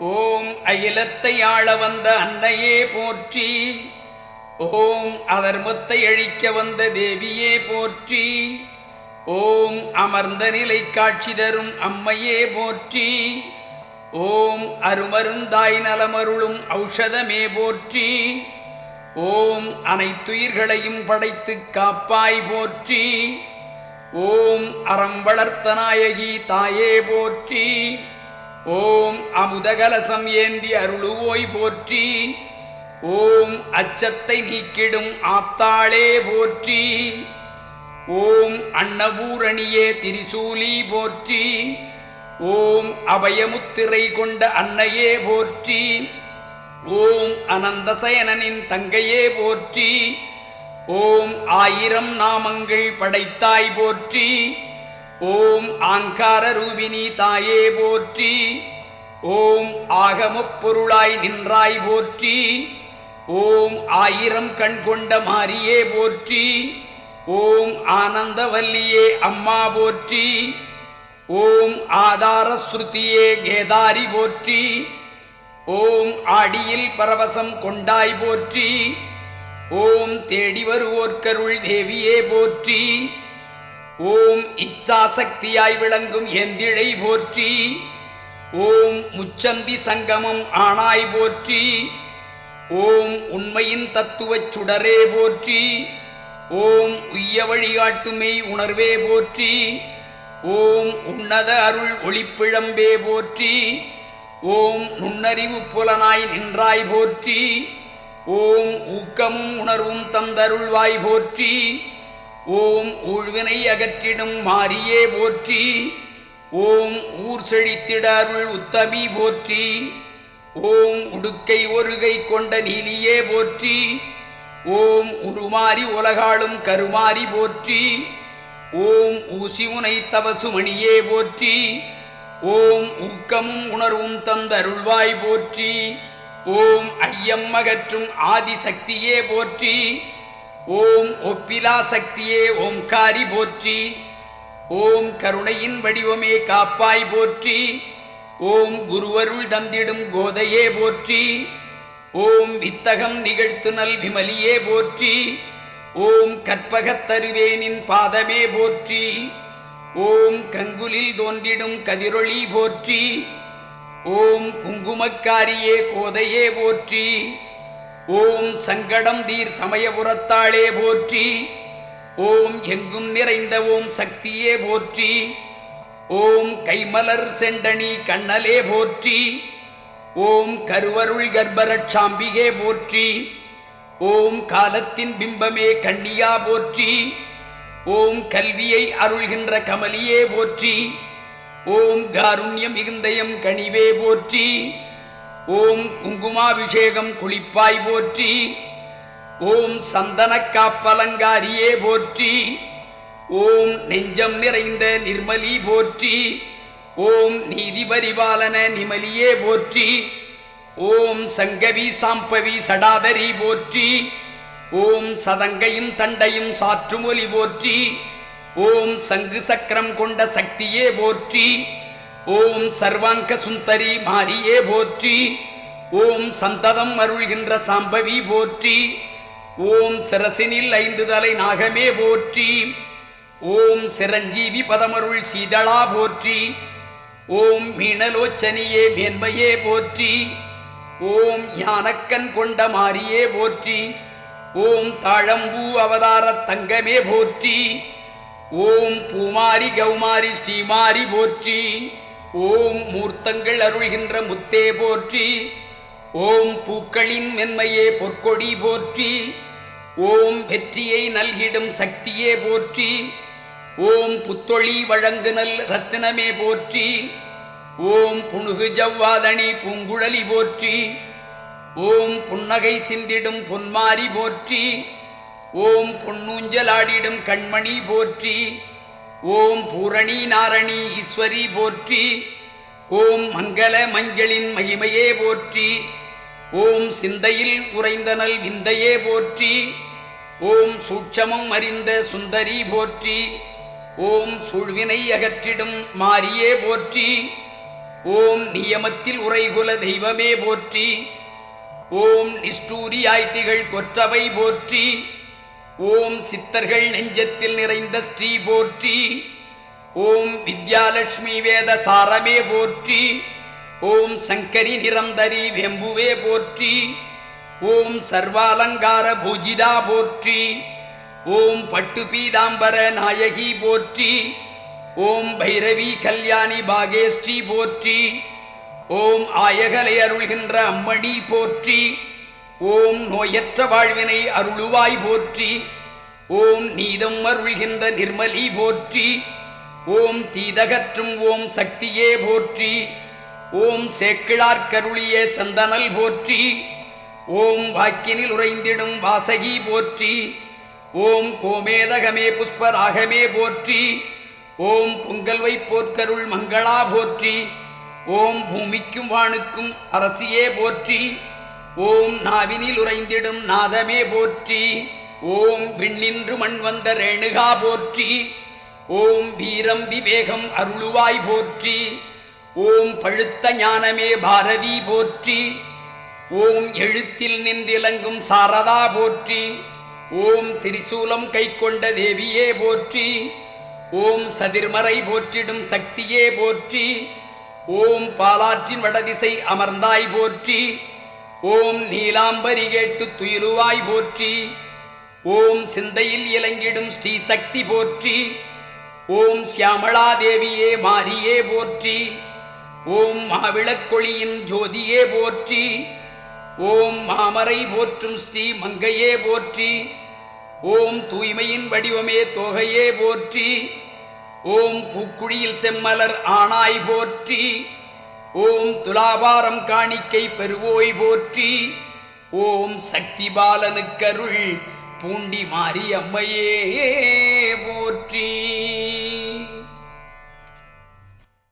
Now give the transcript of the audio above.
ஓம் அகிலத்தை ஆள வந்த அன்னையே போற்றி. ஓம் அதர்மத்தை அழிக்க வந்த தேவியே போற்றி. ஓம் அமர்ந்த நிலை காட்சி தரும் அம்மையே போற்றி. ஓம் அருமருந்தாய் நலமருளும் ஔஷதமே போற்றி. ஓம் அனைத்துயிர்களையும் படைத்து காப்பாய் போற்றி. ஓம் அறம் வளர்த்த நாயகி தாயே போற்றி. ஓம் அமுதகலசம் ஏந்தி அருளுவோய் போற்றி. ஓம் அச்சத்தை நீக்கிடும் ஆப்தாளே போற்றி. ஓம் அன்னபூரணியே திரிசூலி போற்றி. ஓம் அபயமுத்திரை கொண்ட அன்னையே போற்றி. ஓம் அனந்தசயனனின் தங்கையே போற்றி. ஓம் ஆயிரம் நாமங்கள் படைத்தாய் போற்றி. ஓம் ஆங்கார ரூபினி தாயே போற்றி. ஓம் ஆகமப் பொருளாய் நின்றாய் போற்றி. ஓம் ஆயிரம் கண் கொண்ட மாரியே போற்றி. ஓம் ஆனந்தவல்லியே அம்மா போற்றி. ஓம் ஆதார ஸ்ருதியே கேதாரி போற்றி. ஓம் ஆடியில் பரவசம் கொண்டாய் போற்றி. ஓம் தேடி வருவோர்க்கருள் தேவியே போற்றி. ஓம் இச்சாசக்தியாய் விளங்கும் எந்திழை போற்றி. ஓம் முச்சந்தி சங்கமம் ஆனாய் போற்றி. ஓம் உண்மையின் தத்துவச் சுடரே போற்றி. ஓம் உய்ய வழிகாட்டுமை உணர்வே போற்றி. ஓம் உன்னத அருள் ஒளிப்பிழம்பே போற்றி. ஓம் நுண்ணறிவு புலனாய் நின்றாய் போற்றி. ஓம் ஊக்கமும் உணர்வும் தந்தருள்வாய் போற்றி. ஓம் ஊழ்வினை அகற்றிடும் மாரியே போற்றி. ஓம் ஊர் செழித்திட அருள் உத்தமி போற்றி. ஓம் உடுக்கை ஒருகை கொண்ட நீலியே போற்றி. ஓம் உருமாறி உலகாளும் கருமாறி போற்றி. ஓம் ஊசிமுனை தவசுமணியே போற்றி. ஓம் ஊக்கமும் உணர்வும் தந்தருள்வாய் போற்றி. ஓம் ஐயம் அகற்றும் ஆதிசக்தியே போற்றி. ஓம் ஒப்பிலா சக்தியே ஓம்காரி போற்றி. ஓம் கருணையின் வடிவமே காப்பாய் போற்றி. ஓம் குருவருள் தந்திடும் கோதையே போற்றி. ஓம் வித்தகம் நிகழ்த்துனல் விமலியே போற்றி. ஓம் கற்பகத்தருவேனின் பாதமே போற்றி. ஓம் கங்குலில் தோன்றிடும் கதிரொளி போற்றி. ஓம் குங்குமக்காரியே கோதையே போற்றி. ஓம் சங்கடம் தீர் சமயபுரத்தாளே போற்றி. ஓம் எங்கும் நிறைந்த ஓம் சக்தியே போற்றி. ஓம் கைமலர் செண்டனி கண்ணலே போற்றி. ஓம் கருவருள் கர்ப்பரட்சாம்பிகே போற்றி. ஓம் காலத்தின் பிம்பமே கண்ணியா போற்றி. ஓம் கல்வியை அருள்கின்ற கமலியே போற்றி. ஓம் காருண்யம் மிகுந்தயம் கனிவே போற்றி. ஓம் குங்குமாபிஷேகம் குளிப்பாய் போற்றி. ஓம் சந்தன காப்பலங்காரியே போற்றி. ஓம் நெஞ்சம் நிறைந்த நிர்மலி போற்றி. ஓம் நீதி பரிபாலன நிமலியே போற்றி. ஓம் சங்கவி சாம்பவி சடாதரி போற்றி. ஓம் சதங்கையும் தண்டையும் சாற்றுமொழி போற்றி. ஓம் சங்கு சக்கரம் கொண்ட சக்தியே போற்றி. ஓம் சர்வாங்க சுந்தரி மாரியே போற்றி. ஓம் சந்ததம் அருள்கின்ற சாம்பவி போற்றி. ஓம் சிரசினில் 5 தலை நாகமே போற்றி. ஓம் சிரஞ்சீவி பதமருள் சீதளா போற்றி. ஓம் மீனலோச்சனியே மேன்மையே போற்றி. ஓம் ஞானக்கண் கொண்ட மாரியே போற்றி. ஓம் தாழம்பூ அவதார தங்கமே போற்றி. ஓம் பூமாரி கௌமாரி ஸ்ரீமாரி போற்றி. ஓம் மூர்த்தங்கள் அருள்கின்ற முத்தே போற்றி. ஓம் பூக்களின் மென்மையே பொற்கொடி போற்றி. ஓம் வெற்றியை நல்கிடும் சக்தியே போற்றி. ஓம் புத்தொளி வழங்குனல் ரத்தினமே போற்றி. ஓம் புணுகு ஜவ்வாதணி பூங்குழலி போற்றி. ஓம் புன்னகை சிந்திடும் பொன்மாரி போற்றி. ஓம் பொன்னூஞ்சலாடிடும் கண்மணி போற்றி. ஓம் பூரணி நாரணி ஈஸ்வரி போற்றி. ஓம் மங்கள மஞ்சளின் மகிமையே போற்றி. ஓம் சிந்தையில் உறைந்தனல் விந்தையே போற்றி. ஓம் சூட்சமம் அறிந்த சுந்தரி போற்றி. ஓம் சூழ்வினை அகற்றிடும் மாரியே போற்றி. ஓம் நியமத்தில் உரைகுல தெய்வமே போற்றி. ஓம் நிஷ்டூரியாய் திகழ் கொற்றவை போற்றி. ஓம் சித்தர்கள் நெஞ்சத்தில் நிறைந்த ஸ்ரீ போற்றி. ஓம் வித்யாலட்சுமி வேத சாரமே போற்றி. ஓம் சங்கரி நிரந்தரி வெம்புவே போற்றி. ஓம் சர்வாலங்கார பூஜிதா போற்றி. ஓம் பட்டு பீதாம்பர நாயகி போற்றி. ஓம் பைரவி கல்யாணி பாகேஷ்டி போற்றி. ஓம் ஆயகலை அருள்கின்ற அம்மணி போற்றி. ஓம் நோயற்ற வாழ்வினை அருளுவாய் போற்றி. ஓம் நீதம் அருள்கின்ற நிர்மலி போற்றி. ஓம் தீதகற்றும் ஓம் சக்தியே போற்றி. ஓம் சேக்கிழார்கருளிய சந்தனல் போற்றி. ஓம் வாக்கினில் உறைந்திடும் வாசகி போற்றி. ஓம் கோமேதகமே புஷ்பராகமே போற்றி. ஓம் பொங்கல் வைப்போர்க்கருள் மங்களா போற்றி. ஓம் பூமிக்கும் வானுக்கும் அரசியே போற்றி. ஓம் நாவினில் உறைந்திடும் நாதமே போற்றி. ஓம் விண்ணின்று மண் வந்த ரேணுகா போற்றி. ஓம் வீரம் விவேகம் அருளுவாய் போற்றி. ஓம் பழுத்த ஞானமே பாரதி போற்றி. ஓம் எழுத்தில் நின்றிலங்கும் சாரதா போற்றி. ஓம் திரிசூலம் கை கொண்ட தேவியே போற்றி. ஓம் சதிர்மறை போற்றிடும் சக்தியே போற்றி. ஓம் பாலாற்றின் வடதிசை அமர்ந்தாய் போற்றி. ஓம் நீலாம்பரி கேட்டு துயிலுவாய் போற்றி. ஓம் சிந்தையில் இலங்கிடும் ஸ்ரீ சக்தி போற்றி. ஓம் சியாமளா தேவியே மாரியே போற்றி. ஓம் மாவிளக்கொளியின் ஜோதியே போற்றி. ஓம் மாமரை போற்றும் ஸ்ரீ மங்கையே போற்றி. ஓம் தூய்மையின் வடிவமே தோகையே போற்றி. ஓம் பூக்குழியில் செம்மலர் ஆனாய் போற்றி. ஓம் துலாபாரம் காணிக்கை பெறுவோய் போற்றி. ஓம் சக்தி பாலனுக்கருள் பூண்டி மாரி அம்மையே.